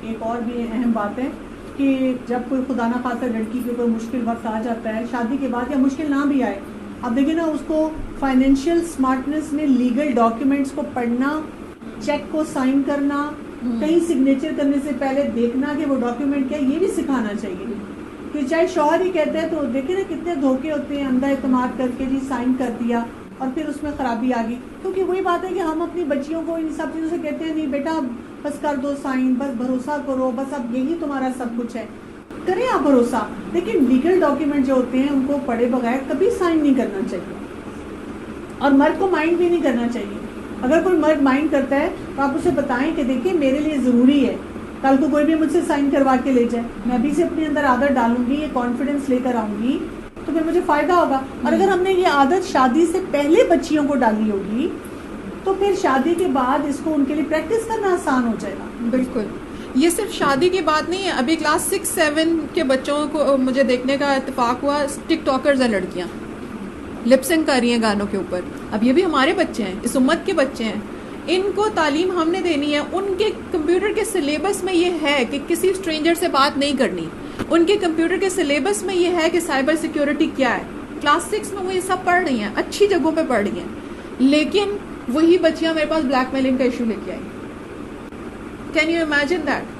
ایک اور بھی اہم بات ہے کہ جب کوئی خدا نہ خواستہ لڑکی کے کوئی مشکل وقت آ جاتا ہے شادی کے بعد، یا مشکل نہ بھی آئے، اب دیکھیں نا اس کو فائنینشیل اسمارٹنیس میں لیگل ڈاکیومنٹس کو پڑھنا، چیک کو سائن کرنا، کہیں سگنیچر کرنے سے پہلے دیکھنا کہ وہ ڈاکیومنٹ کیا ہے، یہ بھی سکھانا چاہیے. کہ چاہے شوہر ہی کہتا ہے تو دیکھیں نا کتنے دھوکے ہوتے ہیں، اندھا اعتماد کر کے جی سائن کر دیا اور پھر اس میں خرابی آ گئی. کیونکہ وہی بات ہے کہ ہم اپنی بچیوں کو ان سب چیزوں سے کہتے ہیں نہیں بیٹا بس کر دو سائن، بس بھروسہ کرو، بس اب یہی تمہارا سب کچھ ہے. کریں آپ بھروسہ، لیکن لیگل ڈاکیومنٹ جو ہوتے ہیں ان کو پڑھے بغیر کبھی سائن نہیں کرنا چاہیے، اور مرد کو مائنڈ بھی نہیں کرنا چاہیے. اگر کوئی مرد مائنڈ کرتا ہے تو آپ اسے بتائیں کہ دیکھیں میرے لیے ضروری ہے، کل کو کوئی بھی مجھ سے سائن کروا کے لے جائے، میں بھی اسے اپنے اندر عادت ڈالوں گی، یہ کانفیڈنس لے کر آؤں گی تو پھر مجھے فائدہ ہوگا. اور اگر ہم نے یہ عادت شادی سے پہلے بچیوں کو ڈالی ہوگی تو پھر شادی کے بعد اس کو ان کے لیے پریکٹس کرنا آسان ہو جائے گا. بالکل. یہ صرف شادی کی بات نہیں ہے، ابھی کلاس 6-7 کے بچوں کو مجھے دیکھنے کا اتفاق ہوا، ٹک ٹاکرز ہیں لڑکیاں، لپ سنگ کر رہی ہیں گانوں کے اوپر. اب یہ بھی ہمارے بچے ہیں، اس امت کے بچے ہیں، ان کو تعلیم ہم نے دینی ہے. ان کے کمپیوٹر کے سلیبس میں یہ ہے کہ کسی اسٹرینجر سے بات نہیں کرنی، ان کے کمپیوٹر کے سلیبس میں یہ ہے کہ سائبر سیکیورٹی کیا ہے. کلاس 6 میں وہ یہ سب پڑھ رہی ہیں، اچھی جگہوں پہ پڑھ رہی ہیں، لیکن وہی بچیاں میرے پاس بلیک میلنگ کا ایشو لے کے آئی. Can you imagine that?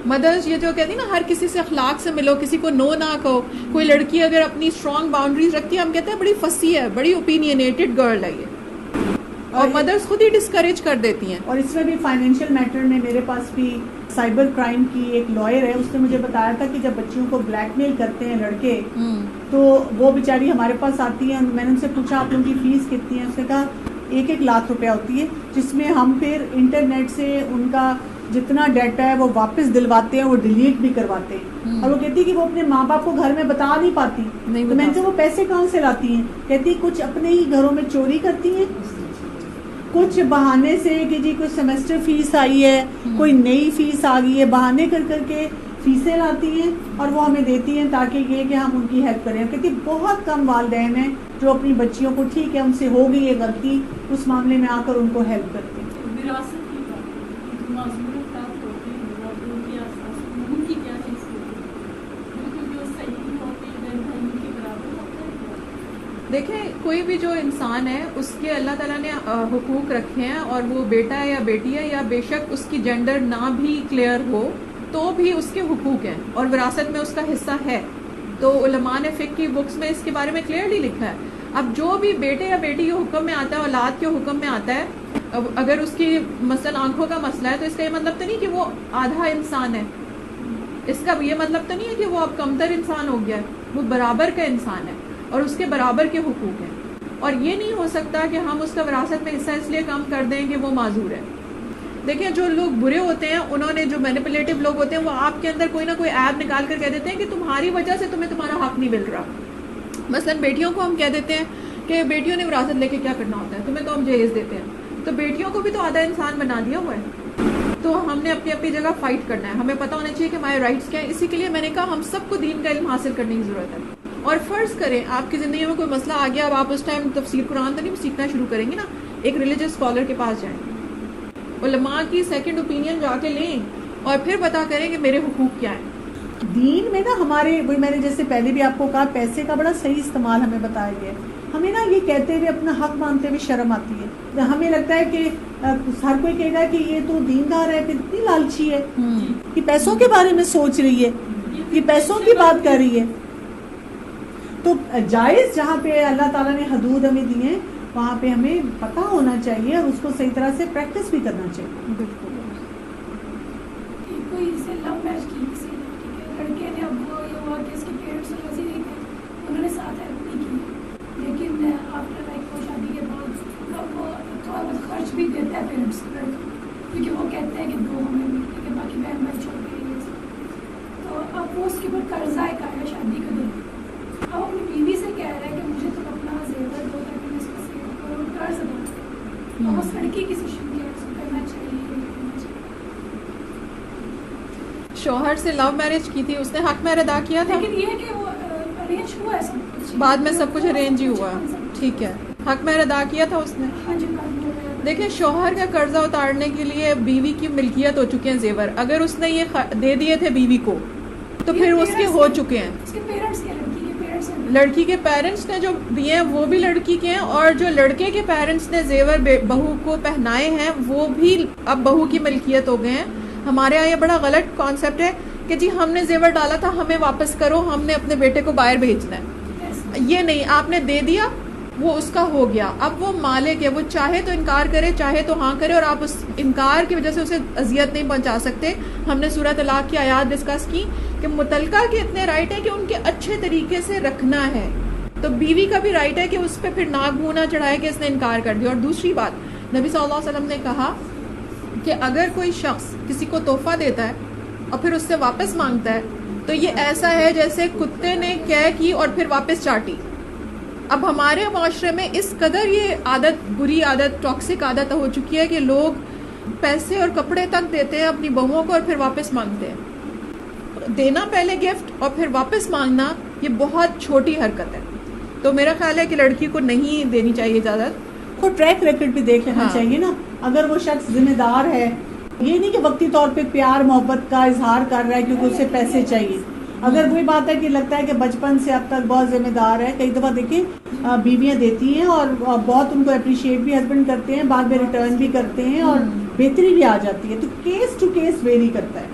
مدرس یہ جو کہتی نا ہر کسی سے اخلاق سے ملو، کسی کو نو نہ کہو. کوئی لڑکی اگر اپنی اسٹرانگ باؤنڈریز رکھتی ہے، ہم کہتے ہیں بڑی فسی ہے، بڑی اوپینینیٹڈ گرل ہے یہ، اور مدرس خود ہی ڈسکریج کر دیتی ہیں. اور اس میں بھی فائنینشیل میٹر میں میرے پاس بھی سائبر کرائم کی ایک لائر ہے، اس نے مجھے بتایا تھا کہ جب بچیوں کو بلیک میل کرتے ہیں لڑکے تو وہ بیچاری ہمارے پاس آتی ہیں. میں نے ان سے پوچھا آپ لوگوں کی فیس کتنی ہے؟ اس نے کہا 1-1 لاکھ روپیہ ہوتی ہے، جس میں ہم پھر انٹرنیٹ سے ان کا جتنا ڈیٹا ہے وہ واپس دلواتے ہیں، وہ ڈیلیٹ بھی کرواتے ہیں. اور وہ کہتی کہ وہ اپنے ماں باپ کو گھر میں بتا نہیں پاتی. تو میں ان سے وہ پیسے کہاں سے لاتی ہیں؟ کہتی کچھ اپنے ہی گھروں میں چوری کرتی ہیں، کچھ بہانے سے کہ جی کوئی سیمسٹر فیس آئی ہے، کوئی نئی فیس آ گئی ہے، بہانے کر کر کے فیسیں لاتی ہیں اور وہ ہمیں دیتی ہیں تاکہ یہ کہ ہم ان کی ہیلپ کریں. کہتی بہت کم والدین ہیں جو اپنی بچیوں کو ٹھیک ہے ان سے ہو گئی ہے غلطی، اس معاملے میں آ کر ان کو ہیلپ کرتے ہیں. دیکھیں کوئی بھی جو انسان ہے اس کے اللہ تعالیٰ نے حقوق رکھے ہیں، اور وہ بیٹا ہے یا بیٹی ہے، یا بے شک اس کی جینڈر نہ بھی کلیئر ہو تو بھی اس کے حقوق ہیں اور وراثت میں اس کا حصہ ہے. تو علماء نے فقہ کی بکس میں اس کے بارے میں کلیئرلی لکھا ہے. اب جو بھی بیٹے یا بیٹی کے حکم میں آتا ہے، اولاد کے حکم میں آتا ہے، اگر اس کی مثلا آنکھوں کا مسئلہ ہے تو اس کا یہ مطلب تو نہیں کہ وہ آدھا انسان ہے، اس کا یہ مطلب تو نہیں ہے کہ وہ اب کمتر انسان ہو گیا ہے، وہ برابر کا انسان ہے اور اس کے برابر کے حقوق ہیں. اور یہ نہیں ہو سکتا کہ ہم اس کا وراثت میں حصہ اس لیے کم کر دیں کہ وہ معذور ہے. دیکھیں جو لوگ برے ہوتے ہیں، انہوں نے جو مینیپولیٹو لوگ ہوتے ہیں، وہ آپ کے اندر کوئی نہ کوئی ایپ نکال کر کہہ دیتے ہیں کہ تمہاری وجہ سے تمہیں تمہارا حق نہیں مل رہا. مثلا بیٹیوں کو ہم کہہ دیتے ہیں کہ بیٹیوں نے وراثت لے کے کیا کرنا ہوتا ہے، تمہیں تو ہم جہیز دیتے ہیں. تو بیٹیوں کو بھی تو آدھا انسان بنا دیا ہوا ہے. تو ہم نے اپنی اپنی جگہ فائٹ کرنا ہے، ہمیں پتہ ہونا چاہیے کہ ہمارے رائٹس کیا ہیں. اسی کے لیے میں نے کہا ہم سب کو دین کا علم حاصل کرنے کی ضرورت ہے. اور فرض کریں آپ کی زندگی میں کوئی مسئلہ آ گیا، اب آپ اس ٹائم تفسیر قرآن تو نہیں سیکھنا شروع کریں گے نا، ایک ریلیجس اسکالر کے پاس جائیں، علماء کی سیکنڈ اوپینین جا کے لیں اور پھر پتا کریں کہ میرے حقوق کیا ہیں. دین میں نا ہمارے وہی میں نے جیسے پہلے بھی آپ کو کہا پیسے کا بڑا صحیح استعمال ہمیں بتایا گیا ہے. ہمیں نا یہ کہتے ہوئے اپنا حق مانتے ہوئے شرم آتی ہے. ہمیں لگتا ہے کہ ہر کوئی کہے گا کہ یہ تو دیندار ہے، کتنی لالچی ہے کہ پیسوں کے بارے میں سوچ رہی ہے، یہ پیسوں کی بات کر رہی ہے. تو جائز جہاں پہ اللہ تعالیٰ نے حدود ہمیں دی ہیں وہاں پہ ہمیں پتہ ہونا چاہیے اور اس کو صحیح طرح سے پریکٹس بھی کرنا چاہیے. بالکل. کوئی سے لو میچ کی کسی لڑکے نے، اب وہ یہ ہوا کہ اس کے پیرنٹس راضی نہیں تھے، انہوں نے ساتھ ہیلپ نہیں کی، لیکن آفٹر لائک وہ شادی کے بعد وہ تھوڑا بہت خرچ بھی دیتا ہے پیرنٹس لڑکا، کیونکہ وہ کہتے ہیں کہ 2 ہمیں ملتے کہ باقی بہن بھائی چھوڑ کے لیے. تو اب وہ اس کے اوپر قرضہ ایک آیا شادی کا دن، اب اپنی بیوی سے کہہ رہا ہے کہ مجھے تو اپنا زیور دو تاکہ میں اس کو سے قرض دوں. اب اس لڑکی کی سیشن کیا اس کو کرنا چاہیے. شوہر سے لو میرج کی تھی، اس نے حق مہر ادا کیا تھا، لیکن یہ کہ وہ ارینج ہوا ہے سب کچھ، بعد میں سب کچھ ارینج ہی ہوا. ٹھیک ہے، حق مہر ادا کیا تھا اس نے. ہاں جی. دیکھیں شوہر کا قرضہ اتارنے کے لیے بیوی کی ملکیت ہو چکے ہیں زیور. اگر اس نے یہ دے دیے تھے بیوی کو تو پھر اس کے ہو چکے ہیں. اس کے پیرنٹس کے، لڑکی کے پیرنٹس ہیں. لڑکی کے پیرنٹس نے جو دیے ہیں وہ بھی لڑکی کے ہیں, اور جو لڑکے کے پیرنٹس نے زیور بہو کو پہنائے ہیں وہ بھی اب بہو کی ملکیت ہو گئے ہیں. ہمارے یہاں یہ بڑا غلط کانسیپٹ ہے کہ جی ہم نے زیور ڈالا تھا ہمیں واپس کرو, ہم نے اپنے بیٹے کو باہر بھیجنا ہے. یہ نہیں, آپ نے دے دیا وہ اس کا ہو گیا. اب وہ مالک ہے, وہ چاہے تو انکار کرے چاہے تو ہاں کرے, اور آپ اس انکار کی وجہ سے اسے اذیت نہیں پہنچا سکتے. ہم نے سورہ طلاق کی آیات ڈسکس کی کہ متعلقہ کے اتنے رائٹ ہے کہ ان کے اچھے طریقے سے رکھنا ہے, تو بیوی کا بھی رائٹ ہے کہ اس پہ پھر ناک منہ نہ چڑھائے کہ اس نے انکار کر دیا. اور دوسری بات, نبی صلی اللہ علیہ وسلم نے کہا کہ اگر کوئی شخص کسی کو تحفہ دیتا ہے اور پھر اس سے واپس مانگتا ہے تو یہ ایسا ہے جیسے کتے نے کیا کی اور پھر واپس چاٹی. اب ہمارے معاشرے میں اس قدر یہ عادت, بری عادت, ٹاکسک عادت ہو چکی ہے کہ لوگ پیسے اور کپڑے تک دیتے ہیں اپنی بہوؤں کو اور پھر واپس مانگتے ہیں. دینا پہلے گفٹ اور پھر واپس مانگنا یہ بہت چھوٹی حرکت ہے. تو میرا خیال ہے کہ لڑکی کو نہیں دینی چاہیے اجازت. کو ٹریک ریکارڈ بھی دیکھ لینا چاہیے نا. اگر وہ شخص ذمہ دار ہے, یہ نہیں کہ وقتی طور پہ پیار محبت کا اظہار کر رہا ہے کیونکہ اسے پیسے چاہیے. اگر وہی بات ہے کہ لگتا ہے کہ بچپن سے اب تک بہت ذمہ دار ہے, کئی دفعہ دیکھیں بیویاں دیتی ہیں اور بہت ان کو اپریشیٹ بھی ہسبینڈ کرتے ہیں, بعد میں ریٹرن بھی کرتے ہیں اور بہتری بھی آ جاتی ہے. تو کیس ٹو کیس ویری کرتا ہے.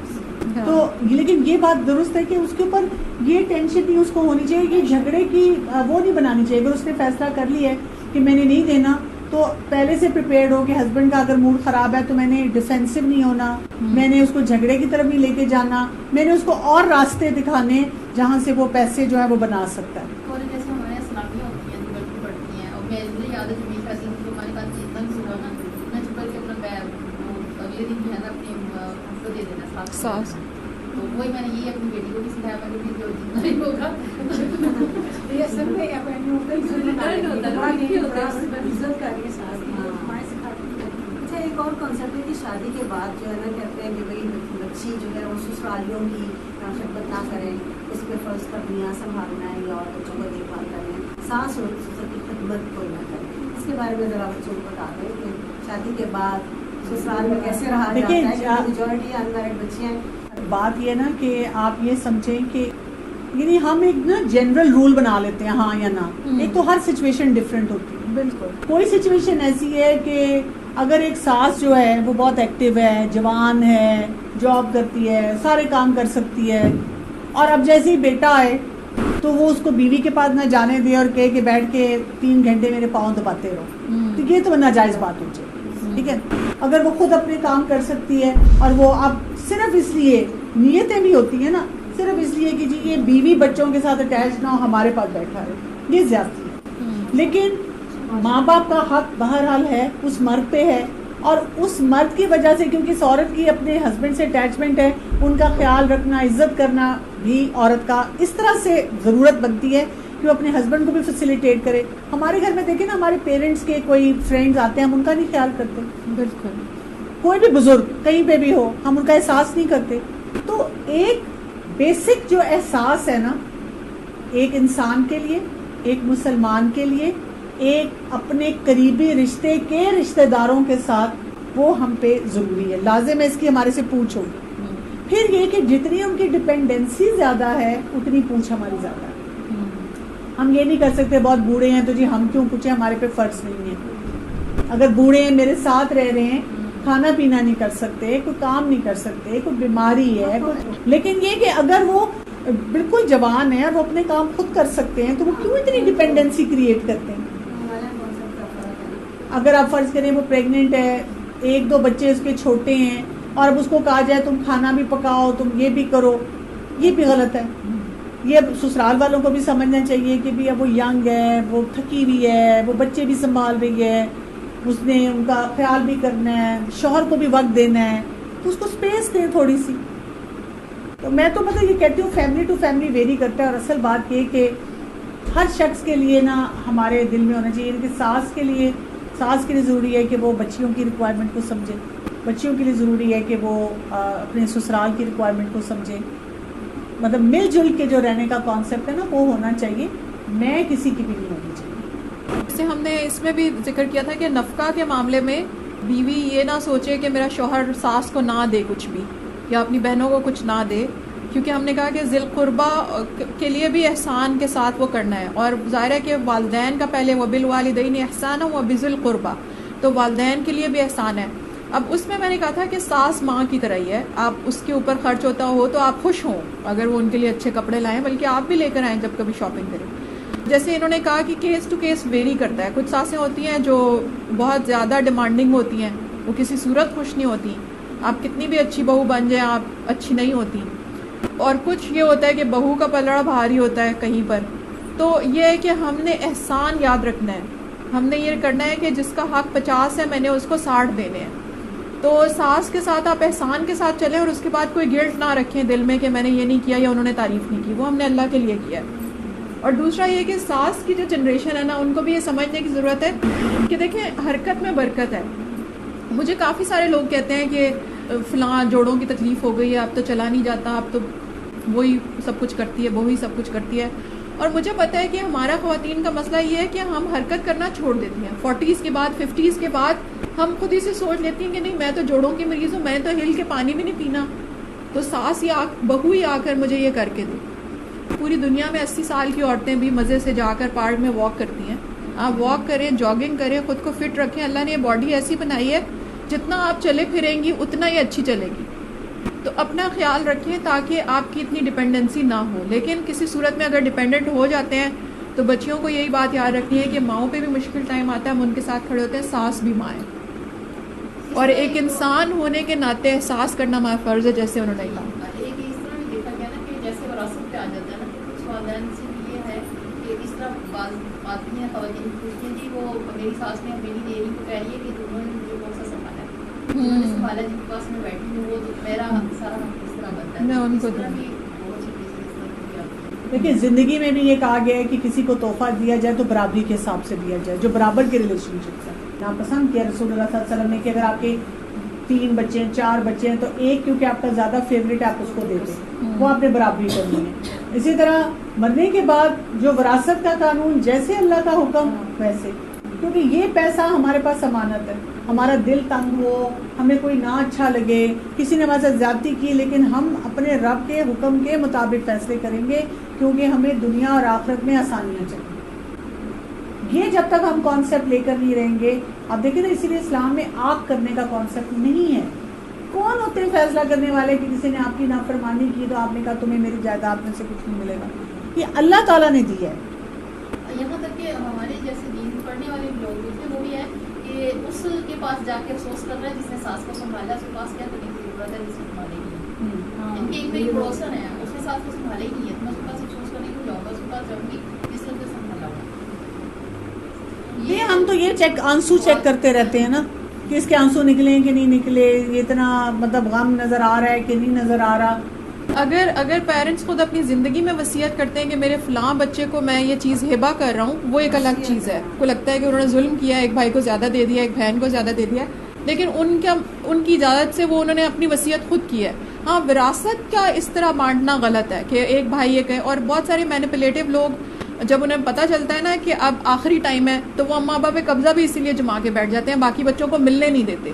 تو لیکن یہ بات درست ہے کہ اس کے اوپر یہ ٹینشن نہیں اس کو ہونی چاہیے کہ جھگڑے کی وہ نہیں بنانی چاہیے. اگر اس نے فیصلہ کر لیا ہے کہ میں نے نہیں دینا تو پہلے سے پریپیئرڈ ہو کہ ہسبینڈ کا اگر موڈ خراب ہے تو میں نے ڈیفینسو نہیں ہونا, میں نے اس کو جھگڑے کی طرف نہیں لے کے جانا, میں نے اس کو اور راستے دکھانے جہاں سے وہ پیسے جو ہے وہ بنا سکتا ہے. اور جیسے ہمارے اسلامیہ ہوتی ہیں بلکہ پڑھتی ہیں, اور مجھے یاد ہے جب میری جو ہمارے پاس اتنا ہوا نا, میں چھپڑ کے اپنا اگلے دن جو ہے نا اپنی کو دے دینا ساس. تو وہی میں نے یہ اپنی بیٹی کو بھی سکھایا, میں نے جو جتنا بھی ہوگا یہ سب میں اچھا ایک اور کانسیپٹ ہے کہ شادی کے بعد جو ہے نا کہتے ہیں کہ بھائی بچی جو ہے وہ سسرالیوں کی خدمت نہ کریں, اس پہ فرض کرنیاں سنبھالنا ہے یا اور بچوں کو دیکھ بھال کریں, ساس اور سسر کی خدمت کوئی نہ کرے. اس کے بارے میں ذرا بچوں کو بتا دیں کہ شادی کے بعد سسرال میں کیسے رہا جاتا ہے, کہ میجورٹی انمیرڈ بچیاں ہیں. بات یہ نا کہ آپ یہ سمجھیں کہ یعنی ہم ایک نا جنرل رول بنا لیتے ہیں ہاں یا نہ. ایک تو ہر سچویشن ڈفرینٹ ہوتی ہے. بالکل کوئی سچویشن ایسی ہے کہ اگر ایک ساس جو ہے وہ بہت ایکٹیو ہے, جوان ہے, جاب کرتی ہے, سارے کام کر سکتی ہے, اور اب جیسے ہی بیٹا آئے تو وہ اس کو بیوی کے پاس نہ جانے دے اور کہے کہ بیٹھ کے 3 گھنٹے میرے پاؤں دباتے رہو, تو یہ تو ناجائز بات ہو جائے. ٹھیک ہے, اگر وہ خود اپنے کام کر سکتی ہے اور وہ اب صرف اس لیے نیتیں بھی ہوتی ہیں نا, صرف اس لیے کہ جی یہ بیوی بچوں کے ساتھ اٹیچ نہ ہو, ہمارے پاس بیٹھا ہے, یہ زیادتی ہے. لیکن ماں باپ کا حق بہرحال ہے اس مرد پہ ہے, اور اس مرد کی وجہ سے کیونکہ اس عورت کی اپنے ہسبینڈ سے اٹیچمنٹ ہے, ان کا خیال رکھنا, عزت کرنا بھی عورت کا اس طرح سے ضرورت بنتی ہے کہ وہ اپنے ہسبینڈ کو بھی فیسیلیٹیٹ کرے. ہمارے گھر میں دیکھیں نا, ہمارے پیرنٹس کے کوئی فرینڈز آتے ہیں, ہم ان کا نہیں خیال کرتے. بالکل کوئی بھی بزرگ کہیں پہ بھی ہو, ہم ان کا احساس نہیں کرتے. تو ایک بیسک جو احساس ہے نا ایک انسان کے لیے, ایک مسلمان کے لیے, ایک اپنے قریبی رشتے کے رشتہ داروں کے ساتھ, وہ ہم پہ ضروری ہے, لازم ہے اس کی ہمارے سے پوچھ ہوگی. پھر یہ کہ جتنی ان کی ڈپینڈنسی زیادہ ہے اتنی پوچھ ہماری زیادہ ہے. ہم یہ نہیں کر سکتے بہت بوڑھے ہیں تو جی ہم کیوں پوچھیں, ہمارے پہ فرض نہیں ہے. اگر بوڑھے ہیں, میرے ساتھ رہ رہے ہیں, کھانا پینا نہیں کر سکتے, کوئی کام نہیں کر سکتے, کوئی بیماری ہے, لیکن یہ کہ اگر وہ بالکل جوان ہے اور وہ اپنے کام خود کر سکتے ہیں تو وہ کیوں اتنی ڈپینڈنسی کریٹ کرتے ہیں. اگر آپ فرض کریں وہ پریگننٹ ہے, 1-2 بچے اس کے چھوٹے ہیں, اور اب اس کو کہا جائے تم کھانا بھی پکاؤ, تم یہ بھی کرو, یہ بھی غلط ہے. یہ سسرال والوں کو بھی سمجھنا چاہیے کہ بھی اب وہ ینگ ہے, وہ تھکی ہوئی ہے, وہ بچے بھی سنبھال رہی ہے, اس نے ان کا خیال بھی کرنا ہے, شوہر کو بھی وقت دینا ہے, تو اس کو سپیس دیں تھوڑی سی. تو میں تو مطلب یہ کہتی ہوں فیملی ٹو فیملی ویری کرتا ہے. اور اصل بات یہ کہ ہر شخص کے لیے نا ہمارے دل میں ہونا چاہیے کہ ساس کے لیے ضروری ہے کہ وہ بچیوں کی ریکوائرمنٹ کو سمجھے, بچیوں کے لیے ضروری ہے کہ وہ اپنے سسرال کی ریکوائرمنٹ کو سمجھے. مطلب مل جل کے جو رہنے کا کانسیپٹ ہے نا وہ ہونا چاہیے, میں کسی کی بھی نہیں ہونی چاہیے. جیسے ہم نے اس میں بھی ذکر کیا تھا کہ نفقہ کے معاملے میں بیوی یہ نہ سوچے کہ میرا شوہر ساس کو نہ دے کچھ بھی یا اپنی بہنوں کو کچھ نہ دے، کیونکہ ہم نے کہا کہ ذی القربہ کے لیے بھی احسان کے ساتھ وہ کرنا ہے، اور ظاہر ہے کہ والدین کا پہلے وبالوالدین احسانا وبذی القربہ، تو والدین کے لیے بھی احسان ہے۔ اب اس میں نے کہا تھا کہ ساس ماں کی طرح ہی ہے، آپ اس کے اوپر خرچ ہوتا ہو تو آپ خوش ہوں اگر وہ ان کے لیے اچھے کپڑے لائیں، بلکہ آپ بھی لے کر آئیں جب کبھی شاپنگ کریں۔ جیسے انہوں نے کہا کہ کیس ٹو کیس ویری کرتا ہے، کچھ ساسیں ہوتی ہیں جو بہت زیادہ ڈیمانڈنگ ہوتی ہیں، وہ کسی صورت خوش نہیں ہوتی، آپ کتنی بھی اچھی بہو بن جائیں آپ اچھی نہیں ہوتی، اور کچھ یہ ہوتا ہے کہ بہو کا پلڑا بھاری ہوتا ہے کہیں پر۔ تو یہ ہے کہ ہم نے احسان یاد رکھنا ہے، ہم نے یہ کرنا ہے کہ جس کا حق 50 ہے میں نے اس کو 60 دینے ہیں۔ تو ساس کے ساتھ آپ احسان کے ساتھ چلیں اور اس کے بعد کوئی گلٹ نہ رکھیں دل میں کہ میں نے یہ نہیں کیا یا انہوں نے تعریف نہیں کی، وہ ہم نے اللہ کے لیے کیا ہے۔ اور دوسرا یہ کہ ساس کی جو جنریشن ہے نا، ان کو بھی یہ سمجھنے کی ضرورت ہے کہ دیکھیں حرکت میں برکت ہے۔ مجھے کافی سارے لوگ کہتے ہیں کہ فلاں جوڑوں کی تکلیف ہو گئی ہے، اب تو چلا نہیں جاتا، اب تو وہی سب کچھ کرتی ہے، وہی سب کچھ کرتی ہے۔ اور مجھے پتہ ہے کہ ہمارا خواتین کا مسئلہ یہ ہے کہ ہم حرکت کرنا چھوڑ دیتی ہیں 40s کے بعد، 50s کے بعد ہم خود ہی سے سوچ لیتی ہیں کہ نہیں میں تو جوڑوں کی مریض ہوں، میں تو ہل کے پانی بھی نہیں پینا، تو ساس یا بہو ہی آ کر مجھے یہ کر کے دے۔ پوری دنیا میں 80 سال کی عورتیں بھی مزے سے جا کر پارک میں واک کرتی ہیں۔ آپ واک کریں، جاگنگ کریں، خود کو فٹ رکھیں۔ اللہ نے یہ باڈی ایسی بنائی ہے جتنا آپ چلے پھریں گی اتنا ہی اچھی چلے گی، تو اپنا خیال رکھیں تاکہ آپ کی اتنی ڈپینڈنسی نہ ہو۔ لیکن کسی صورت میں اگر ڈپینڈنٹ ہو جاتے ہیں تو بچیوں کو یہی بات یاد رکھنی ہے کہ ماؤں پہ بھی مشکل ٹائم آتا ہے، ہم ان کے ساتھ کھڑے ہوتے ہیں، ساس بھی ماں ہے، اور ایک انسان ہونے کے ناطے احساس کرنا ہمارا فرض ہے، جیسے انہوں نے کہا۔ ایک اس طرح بھی دیکھا گیا نا کہ جیسے وراثت پہ آ جاتا ہے نا، کہ کچھ والدین سے بھی یہ ہے کہ اس طرح بعض آتی ہیں خواتین پوچھتی ہیں جی وہ میری ساس نے میری دیری کو کہہ رہی ہے کہ تمہوں نے مجھے کون سا سنبھالا ہے، انہوں نے سنبھالا جن کے پاس میں بیٹھی ہوں وہ تو میرا سارا حق اس طرح بنتا ہے۔ میں ان کو اس طرح بھی بہت سی چیزیں اس طرح کی آتی ہیں۔ دیکھیے زندگی میں بھی یہ کہا گیا ہے کہ کسی کو تحفہ دیا جائے تو برابری کے حساب سے دیا جائے، جو برابر کے ریلیشن شپ ہے۔ ناپسند کیا رسول اللہ صلی اللہ علیہ وسلم نے کہ اگر آپ کے 3 بچے ہیں، 4 بچے ہیں، تو ایک کیونکہ آپ کا زیادہ فیوریٹ آپ اس کو دے دیں، وہ آپ نے برابری کرنی ہے۔ اسی طرح مرنے کے بعد جو وراثت کا قانون، جیسے اللہ کا حکم ویسے، کیونکہ یہ پیسہ ہمارے پاس امانت ہے، ہمارا دل تنگ ہو، ہمیں کوئی نہ اچھا لگے، کسی نے ہمارے ساتھ زیادتی کی، لیکن ہم اپنے رب کے حکم کے مطابق فیصلے کریں گے، کیونکہ ہمیں دنیا اور آخرت میں آسانیاں چاہیے۔ یہ جب تک ہم کانسیپٹ لے کر نہیں رہیں گے، آپ دیکھیں نا، اسی لیے اسلام میں آگ کرنے کا کانسیپٹ نہیں ہے۔ کون ہوتے ہیں فیصلہ کرنے والے کہ کسی نے آپ کی نافرمانی کی تو آپ نے کہا تمہیں میری جائیداد میں سے کچھ نہیں ملے گا؟ یہ اللہ تعالیٰ نے دی ہے۔ یہاں تک کہ ہمارے جیسے دین پڑھنے والے لوگ ہوتے ہیں وہ بھی ہے کہ اس کے پاس جا کے افسوس کر رہا ہے جس نے ساس کو سنبھالا، اس کے پاس کیا کرنے کی ضرورت ہے جس کو سنبھالے گی۔ ان کی ایک میری پڑوسن ہے، اس نے ساس کو سنبھالے ہی نہیں ہے، تو میں اس کے پاس افسوس کرنے کو جاؤں گا، اس کے پاس جاؤں گی جس نے اسے سنبھالا ہوا۔ یہ ہم تو یہ چیک آنسو چیک کرتے رہتے ہیں نا کہ اس کے آنسو نکلیں کہ نہیں نکلے، یہ اتنا مطلب غم نظر آ رہا ہے کہ نہیں نظر آ رہا۔ اگر پیرنٹس خود اپنی زندگی میں وصیت کرتے ہیں کہ میرے فلاں بچے کو میں یہ چیز ہبہ کر رہا ہوں، وہ ایک الگ چیز ہے، کو لگتا ہے کہ انہوں نے ظلم کیا، ایک بھائی کو زیادہ دے دیا، ایک بہن کو زیادہ دے دیا، لیکن ان کی اجازت سے وہ انہوں نے اپنی وصیت خود کی ہے۔ ہاں، وراثت کا اس طرح بانٹنا غلط ہے کہ ایک بھائی ایک ہے، اور بہت سارے مینیپولیٹو لوگ جب انہیں پتہ چلتا ہے نا کہ اب آخری ٹائم ہے تو وہ اماں ابا پہ قبضہ بھی اسی لیے جما کے بیٹھ جاتے ہیں، باقی بچوں کو ملنے نہیں دیتے،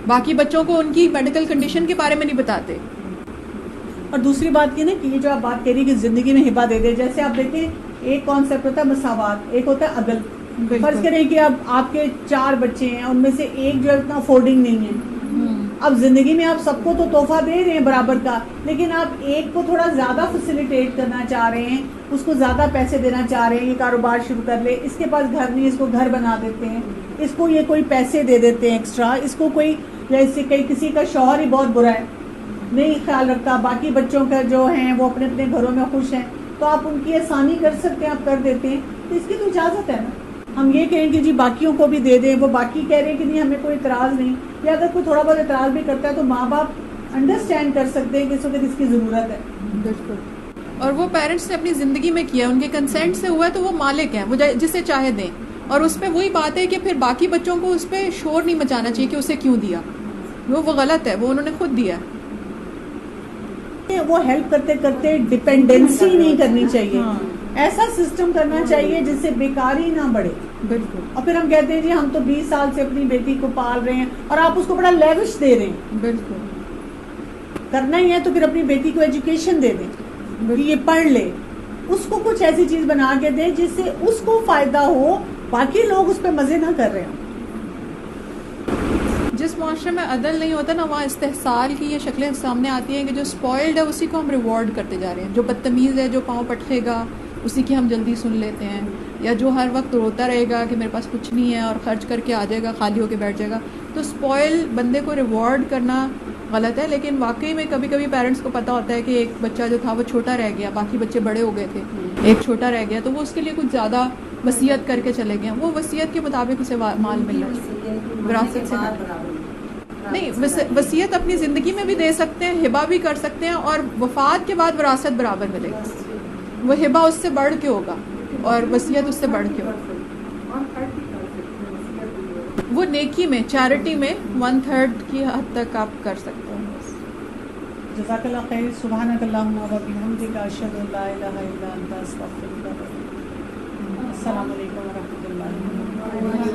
باقی بچوں کو ان کی میڈیکل کنڈیشن کے بارے میں نہیں بتاتے۔ اور دوسری بات یہ نا کہ یہ جو آپ بات کہہ رہی کہ زندگی میں ہبہ دے دے، جیسے آپ دیکھیں ایک کانسیپٹ ہوتا ہے مساوات، ایک ہوتا ہے عدل۔ فرض کریں کہ اب آپ کے 4 بچے ہیں، ان میں سے ایک جو اتنا افورڈنگ نہیں ہے، اب زندگی میں آپ سب کو تو تحفہ دے رہے ہیں برابر کا، لیکن آپ ایک کو تھوڑا زیادہ فیسیلیٹیٹ کرنا چاہ رہے ہیں، اس کو زیادہ پیسے دینا چاہ رہے ہیں، یہ کاروبار شروع کر لے، اس کے پاس گھر نہیں، اس کو گھر بنا دیتے ہیں، اس کو یہ کوئی پیسے دے دیتے ہیں ایکسٹرا، اس کو کوئی، یا اس سے کسی کا شوہر ہی بہت برا ہے، نہیں خیال رکھتا، باقی بچوں کا جو ہیں وہ اپنے اپنے گھروں میں خوش ہیں، تو آپ ان کی آسانی کر سکتے ہیں، آپ کر دیتے ہیں، تو اس کی تو اجازت ہے نا۔ ہم یہ کہیں کہ جی باقیوں کو بھی دے دیں، وہ باقی کہہ رہے ہیں کہ نہیں ہمیں کوئی اعتراض نہیں، یا اگر کوئی تھوڑا بہت اعتراض بھی کرتا ہے تو ماں باپ انڈرسٹینڈ کر سکتے ہیں کہ اس وقت اس کی ضرورت ہے۔ بالکل، اور وہ پیرنٹس نے اپنی زندگی میں کیا، ان کے کنسینٹ سے ہوا ہے تو وہ مالک ہیں، وہ جسے چاہے دیں، اور اس پہ وہی بات ہے کہ پھر باقی بچوں کو اس پہ شور نہیں مچانا چاہیے کہ اسے کیوں دیا، وہ غلط ہے، وہ انہوں نے خود دیا۔ وہ ہیلپ کرتے کرتے ڈپینڈنسی نہیں کرنی چاہیے ایسا سسٹم کرنا چاہیے جس سے بیکاری نہ بڑھے. بالکل. اور پھر ہم کہتے ہیں جی ہم تو 20 سال سے اپنی بیٹی کو پال رہے ہیں اور آپ اس کو بڑا لیوش دے رہے ہیں. بالکل. کرنا ہی ہے تو پھر اپنی بیٹی کو ایجوکیشن دے دیں کہ یہ پڑھ لے. اس کو کچھ ایسی چیز بنا کے دیں جس سے اس کو فائدہ ہو, باقی لوگ اس پہ مزے نہ کر رہے ہوں. جس معاشرے میں عدل نہیں ہوتا نا, وہاں استحصال کی یہ شکلیں سامنے آتی ہیں کہ جو اسپوائلڈ ہے اسی کو ہم ریوارڈ کرتے جا رہے ہیں. جو بدتمیز ہے, جو پاؤں پٹکے گا, اسی کی ہم جلدی سن لیتے ہیں. یا جو ہر وقت روتا رہے گا کہ میرے پاس کچھ نہیں ہے اور خرچ کر کے آ جائے گا, خالی ہو کے بیٹھ جائے گا. تو اسپوائل بندے کو ریوارڈ کرنا غلط ہے. لیکن واقعی میں کبھی کبھی پیرنٹس کو پتہ ہوتا ہے کہ ایک بچہ جو تھا وہ چھوٹا رہ گیا, باقی بچے بڑے ہو گئے تھے, ایک چھوٹا رہ گیا, تو وہ اس کے لیے کچھ زیادہ وصیت کر کے چلے گئے. وہ وصیت کے مطابق اسے مال مل رہا ہے, وراثت سے نہیں. وصیت اپنی زندگی میں بھی دے سکتے ہیں, ہبہ بھی کر سکتے ہیں, اور وفات کے بعد وراثت برابر ملے گی. وہ ہبہ اس سے بڑھ کے ہوگا اور وصیت اس سے بڑھ کے ہوگا. وہ نیکی میں, چیریٹی میں 1/3 کی حد تک آپ کر سکتے ہیں. جزاک اللہ خیر. سبحانک اللہم و بحمدک, اشہد ان لا الہ الا انت, استغفرک. السلام علیکم و رحمۃ اللہ.